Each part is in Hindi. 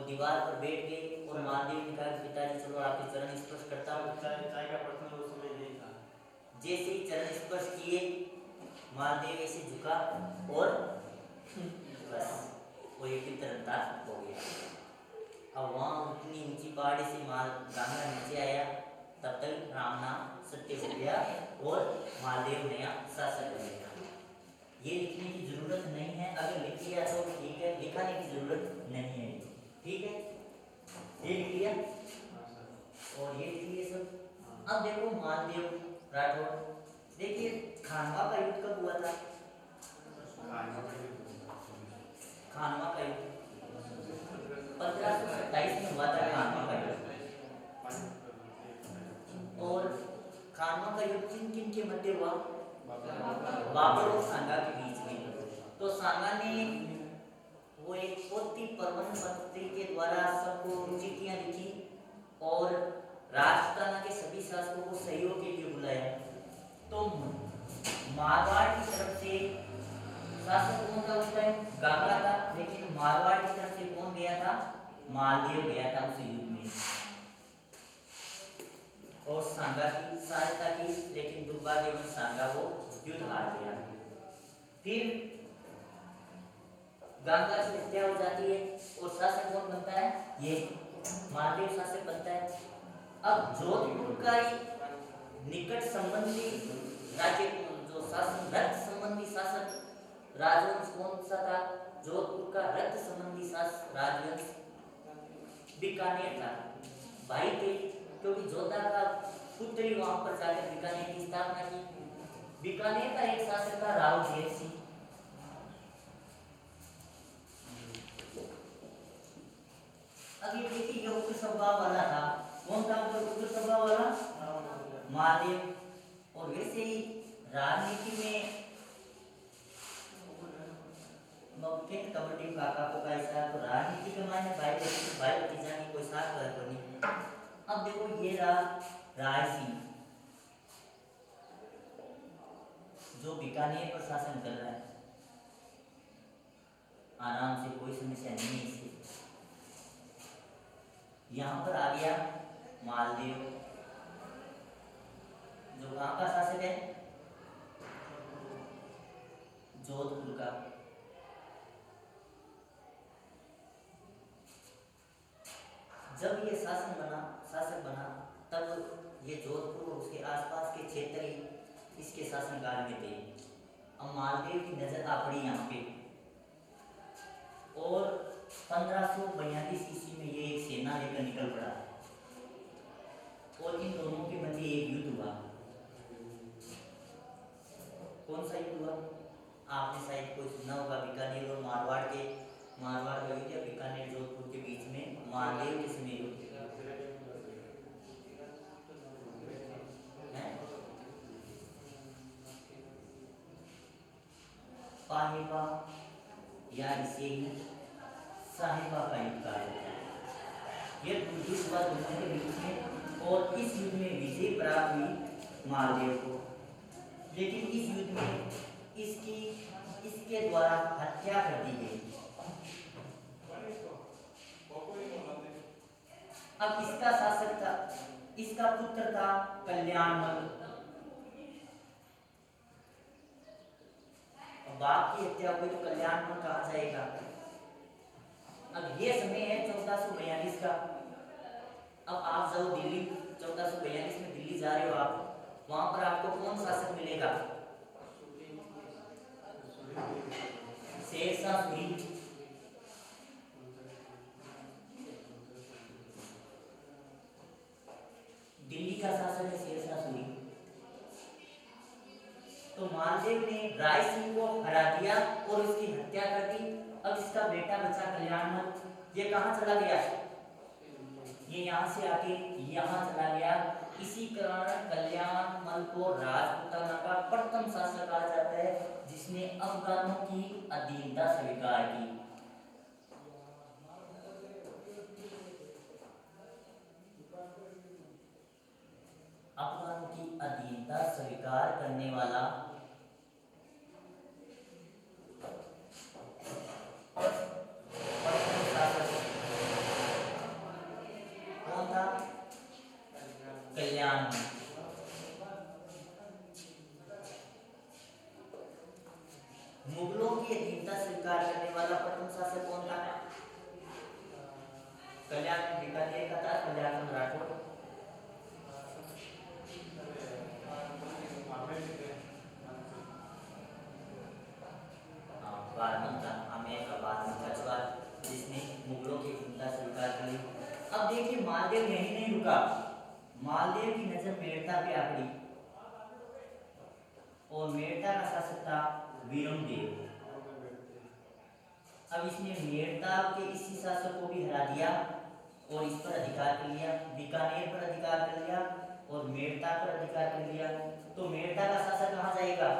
दीवार पर बैठ गए और महादेव ने कहा पिताजी चलो आपके चरण स्पर्श करता हूँ। चाय का प्रश्न उस समय नहीं था। जैसे ही चरण स्पर्श किए महादेव ऐसे झुका और बस वो एक तरह हो गया। अब वहाँ उतनी ऊंची पहाड़ी से गंगा नीचे आया, तब तक राम नाम सत्य हो गया और महादेव नया शासक बनेगा। ये लिखने की जरूरत नहीं है, अगर लिख लिया तो ठीक है, लिखाने की जरूरत नहीं है। ठीक है, ये लिख लिया और ये लिख लिया सब। अब देखो महादेव राठौर, देखिए खानवा का युद्ध कब हुआ था? खानवा का युद्ध 1527 में हुआ था खानवा का युद्ध। और खानवा का युद्ध किन किन के मध्य हुआ? बाबर और सांगा के बीच में। तो सांगा ने वो एक पोथी प्रबंध पत्री के द्वारा सबको चिट्ठियां लिखी और राजपुताना के सभी शासकों को सहयोग के लिए बुलाया। तो मारवाड़ की तरफ से शासक कौन था उस टाइम? गांगड़ा था, लेकिन मारवाड़ की तरफ से कौन गया था? मालदेव गया था उस युद्ध में और सांगा की सहायता की, लेकिन दुर्भाग्यवश सांगा वो युद्ध हार गया। फिर गंगा की हत्या हो जाती है और शासक कौन बनता है? ये मालदेव शासक बनता है। अब जोधपुर का निकट संबंधी राज्य जो शासन रक्त संबंधी शासक राजवंश कौन सा था? जोधपुर का रक्त संबंधी शासक राजवंश बीकानेर था। भाई थे, क्योंकि जोधा का पुत्र ही वहां पर जाकर बीकानेर की स्थापना की। बीकानेर का एक शासक था राव जैत सिंह। अब ये देखिए ये उग्र स्वभाव वाला था। कौन था उग्र स्वभाव वाला? महादेव। और वैसे ही राजनीति में कबड्डी काका को का ऐसा, तो राजनीति के मायने भाई भतीजा की कोई साथ नहीं। अब देखो ये रहा राय सिंह जो बीकानेर पर शासन कर रहा है, आराम से, कोई समस्या नहीं है इसकी। यहाँ पर आ गया मालदेव जो कहाँ का शासक है? जोधपुर का। जब ये शासक बना तब ये जोधपुर और उसके आसपास के क्षेत्र ही इसके शासनकाल में थे। अब मालदेव की नजर आ पड़ी यहाँ पे और 1542 ईस्वी में ये एक सेना लेकर निकल पड़ा और इन दोनों के मध्य एक युद्ध हुआ। कौन सा युद्ध हुआ? आपने शायद कोई सुना होगा, बीकानेर और मारवाड़ का युद्ध या बीकानेर जोधपुर के बीच में मालदेव के समय युद्ध है। पाहिबा या इसे साहिबा का युद्ध कहा जाता है। यह युद्ध हुआ दोनों के बीच में और इस युद्ध में विजय प्राप्त हुई मालदेव को, लेकिन इस युद्ध में इसके द्वारा हत्या कर दी गई। अब इसका शासक था, इसका पुत्र था कल्याणमल। बाप की हत्या हुई तो कल्याणमल कहा जाएगा। अब ये समय है 1442 का। अब आप जाओ दिल्ली, 1442 में दिल्ली जा रहे हो आप, वहां पर आपको कौन शासक मिलेगा? शेरशाह सूरी। दिल्ली का शासक है शेरशाह सूरी। तो मालदेव ने राय सिंह को हरा दिया और उसकी हत्या कर दी। अब इसका बेटा बचा कल्याणमल, ये कहाँ चला गया? ये यहाँ से आके यहाँ चला गया। इसी कारण कल्याणमल को राजपूताना का प्रथम शासक कहा जाता है, जिसने अफगानों की अधीनता स्वीकार की। अफगानों की अधीनता स्वीकार करने वाला प्रथम शासक कल्याण हुआ। मुगलों की अधीनता स्वीकार करने वाला प्रथम शासक कौन था? कल्याण बीकानेर का था कल्याण राठौर। जिसने मुगलों की चिंता स्वीकार कर ली। अब देखिए मालदेव यही नहीं रुका, मालदेव की नजर मेड़ता पे आ पड़ी और मेड़ता का शासक था वीरमदेव। अब इसने मेड़ता के इसी शासक को भी हरा दिया और इस पर अधिकार कर लिया, बीकानेर पर अधिकार कर लिया और मेड़ता पर अधिकार कर लिया। तो मेड़ता का शासक कहाँ जाएगा?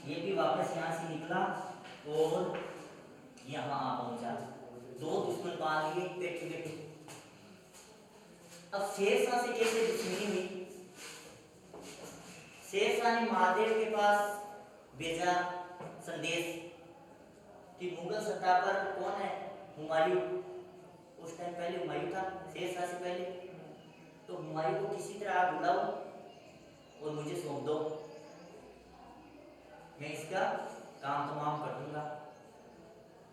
ये भी वापस यहाँ से निकला और यहाँ आ पहुंचा। दो दुश्मन पाल लिए पेट पेट। अब शेरशाह से कैसे दुश्मनी हुई? शेरशाह ने महादेव के पास भेजा संदेश कि मुगल सत्ता पर कौन है? हुमायूं। उस टाइम पहले हुमायूं था शेरशाह से पहले। तो हुमायूं को किसी तरह आप बुलाओ और मुझे सौंप दो, मैं इसका काम तमाम कर दूंगा।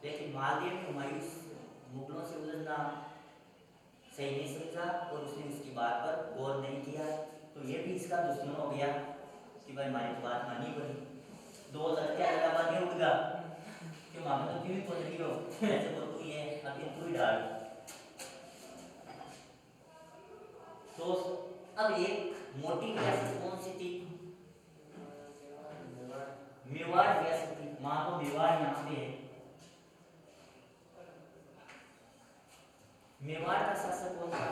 लेकिन मालदेव ने हुमायूं मुगलों से उलझना सही नहीं समझा और उसने उसकी बात पर गौर नहीं किया। तो ये भी इसका दुश्मन हो गया कि भाई हमारी तो बात मानी पड़ी। दो लड़के अलावा नहीं उठगा कि मामला तो क्यों ही बोल रही हो, ऐसे बोल तू ही है, अब तू ही डाल। तो अब एक मोटी रियासत कौन सी थी? मेवाड़ रियासत थी। मान लो मेवाड़ यहाँ पे है। मेवाड़ का शासक कौन था?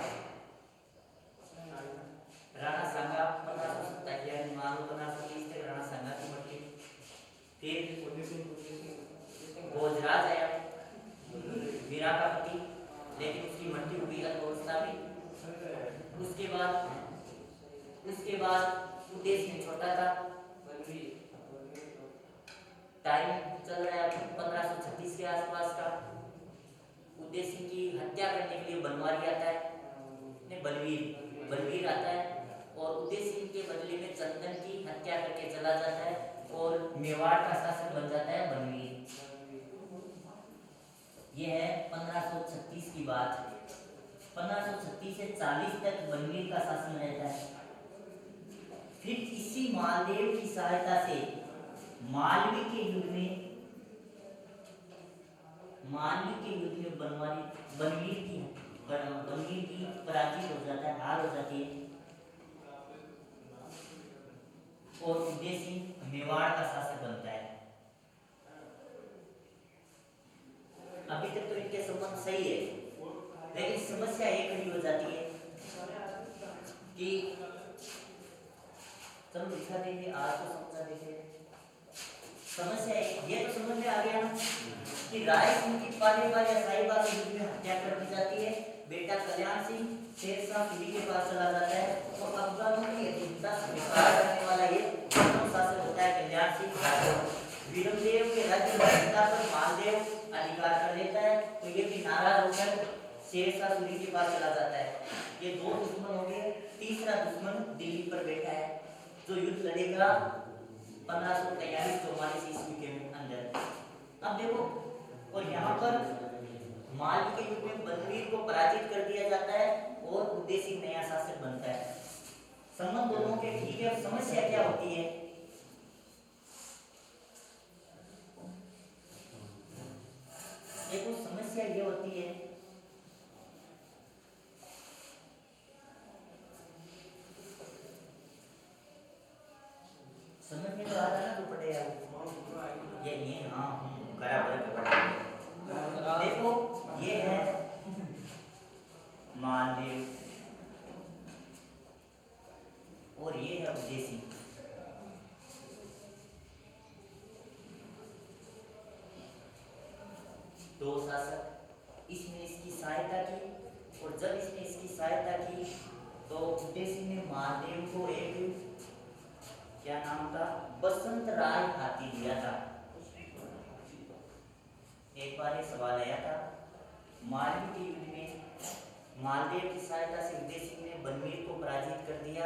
राणा सांगा। 1527 मान लो 1530 तक राणा सांगा की मट्टी। फिर भोजराज आया, वीरा का पति, लेकिन उसकी मट्टी हुई अर्थव्यवस्था में। उसके बाद उद्देश्य में छोटा था। टाइम चल रहा है 1536 के आसपास का। उद्देश्य की हत्या करने के लिए बनवारी आता है, नहीं बलवीर आता है और उद्देश्य के बदले में चंदन की हत्या करके चला जाता है और मेवाड़ का शासक बन जाता है बनवीर। यह है 1536 की बात। 1536 से 40 तक बनवीर का शासन रहता है। फिर इसी मालदेव की सहायता से मालवी के युद्ध में बनवीर की पराजित हो जाता है, हार हो जाती है और उद्देश्य मेवाड़ का शासक बनता है। अभी तक तो इनके संबंध सही है, लेकिन समस्या एक खड़ी हो जाती है कि चलो दिखा देंगे, आज तो समझा देंगे। समस्या ये तो समझ में आ गया ना कि राय सिंह की पालेवाल या साहिबा के युद्ध में हत्या कर दी जाती है। बेटा कल्याण सिंह शेरशाह सूरी के पास चला जाता है और अफगानों की अधीनता स्वीकार करने वाला ये प्रथम शासक होता है कल्याण सिंह राठौर। वीरमदेव के राज्य में अधीनता पर मालदेव अधिकार कर लेता है, तो ये भी नाराज होकर शेरशाह सूरी के पास चला जाता है। ये दो दुश्मन हो गए, तीसरा दुश्मन दिल्ली पर बैठा है जो युद्ध लड़ेगा 1543-44 ईस्वी के अंदर। अब देखो, और यहाँ पर मालवी के युद्ध में बनवीर को पराजित कर दिया जाता है और उद्देश्य नया शासक बनता है। संबंध दोनों के ठीक है। समस्या क्या होती है? देखो समस्या ये होती है समझ में तो आ रहा है ना तो पढ़ेगा ये हाँ बराबर के पढ़ेगा। देखो ये है मालदेव और ये है उद्देश्य। दो शासक, इसने इसकी सहायता की और जब इसने इसकी सहायता की तो उद्देश्य ने मालदेव को एक क्या नाम था, बसंत राय हाथी दिया था। एक बार ये सवाल आया था मालवी के युद्ध में मालदेव की सहायता से उदय सिंह ने बनमीर को पराजित कर दिया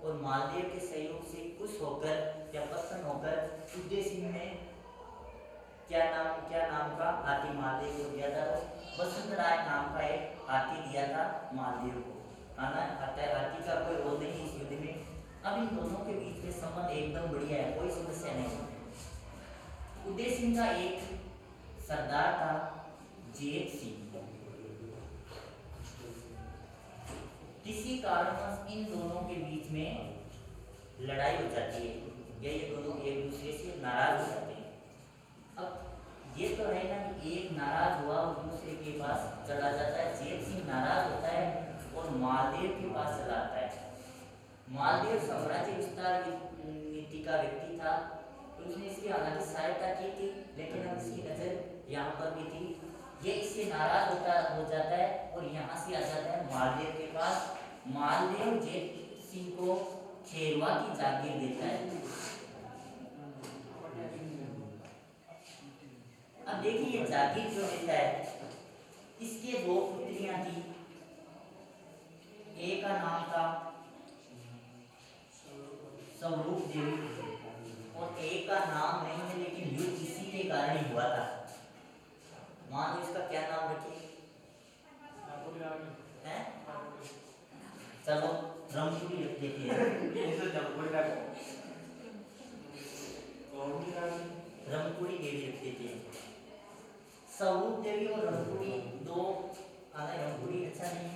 और मालदेव के सहयोग से खुश होकर या प्रसन्न होकर उदय सिंह ने क्या नाम का हाथी मालदेव को दिया था? बसंत राय नाम का एक हाथी दिया था मालदेव को। हाथी का कोई रोल नहीं इस युद्ध में। अब इन दोनों के बीच में संबंध एकदम बढ़िया है, कोई समस्या नहीं। उदय सिंह का एक सरदार था जेत सिंह। किसी कारणवश इन दोनों के बीच में लड़ाई हो जाती है या ये दोनों एक दूसरे से नाराज हो जाते हैं। अब ये तो है ना कि एक नाराज हुआ और दूसरे के पास चला जाता है। जेत सिंह नाराज होता है और मालदेव के पास चला आता है। मालदेव साम्राज्य विस्तार नीति का व्यक्ति था, तो उसने इसकी हालांकि सहायता की थी, लेकिन अब इसकी नजर यहाँ पर भी थी। ये इससे नाराज हो जाता है और यहाँ से आ जाता है मालदेव के पास। मालदेव जेत सिंह को खेरवा की जागीर देता है। अब देखिए ये जागीर जो देता है, इसके दो पुत्रियां थी। एक का नाम था स्वरूप देवी और एक का नाम नहीं है, लेकिन युद्ध इसी के कारण ही हुआ था। मान लो इसका क्या नाम रखिए? चलो रमपुरी रख देते हैं। रमपुरी देवी रख देते हैं। स्वरूप देवी और रमपुरी दो रमपुरी अच्छा नहीं है,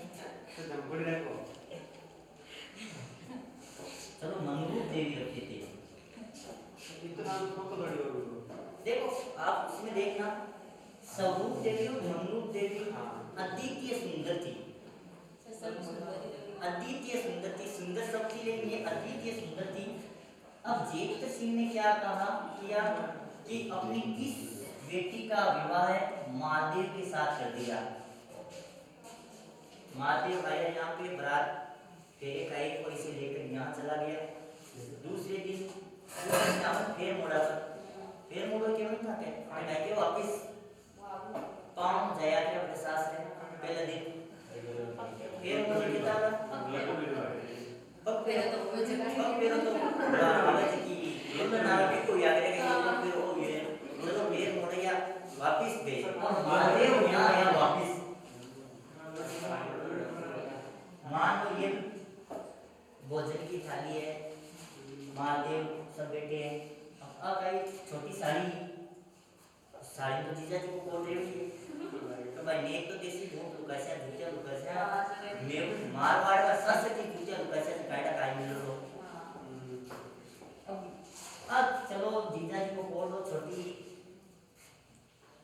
चलो मंगरूप देवी रख देते हैं। देखो आप उसमें देखना, स्वरूप देवी और मंगरूप देवी अद्वितीय सुंदर थी। अद्वितीय सुंदर थी, सुंदर सब थी, लेकिन ये अद्वितीय सुंदर थी। अब जेत सिंह ने क्या किया कि अपनी किस बेटी का विवाह मालदेव के साथ कर दिया। मालदेव आया यहाँ पे बारात फेरे का एक पैसे लेकर यहाँ चला गया। दूसरे दिन फिर मुड़ा क्यों नहीं खाते वापिस पाँव जाया के अपने सास ने पहले दिन फिर मुड़ा कितना पग पे तो आवाज की ये तो नारा भी कोई आगे के ये फिर हो गए। चलो फिर मुड़िया वापिस गए और महादेव यहाँ आया वापिस। मान लो ये भोजन की थाली है, महादेव सब बैठे हैं। अब भाई छोटी साड़ी तो जीजा जी को बोल रही है, तो भाई नेक तो देसी धूप लुकासा मैं मारवाड़ का संस्कृति जूतिया लुकासा कायदा काय मिल लो। अब चलो जीजा जी को बोल दो छोटी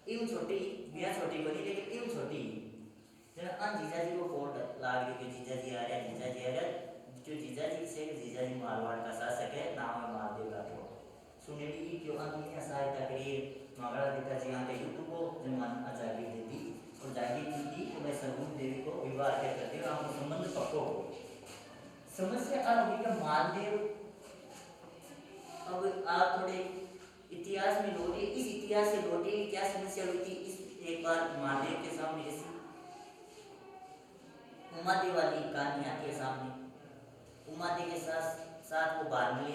बिया छोटी बनी, लेकिन इन छोटी जीजा जी को कोड लाग रही कि जीजा जी आ रहे जो जीजा जी से जीजा जी मारवाड़ का शासक है, नाम है मालदेव का। तो सुने भी क्यों अंत सहायता करिए मगड़ा पिता जी यहाँ पे युद्ध को जमान जागीर देती और जागीर दी थी कि मैं स्वरूप देवी को विवाह क्या करती हूँ, आपको संबंध पक्को हो। समस्या अब मालदेव, अब आप थोड़े इतिहास में लौटे, इस इतिहास से लौटे क्या समस्या हुई थी। इस एक बार मालदेव के सामने जैसे उमादे वाली कहानी आती है सामने। उमादे के साथ को बार मिली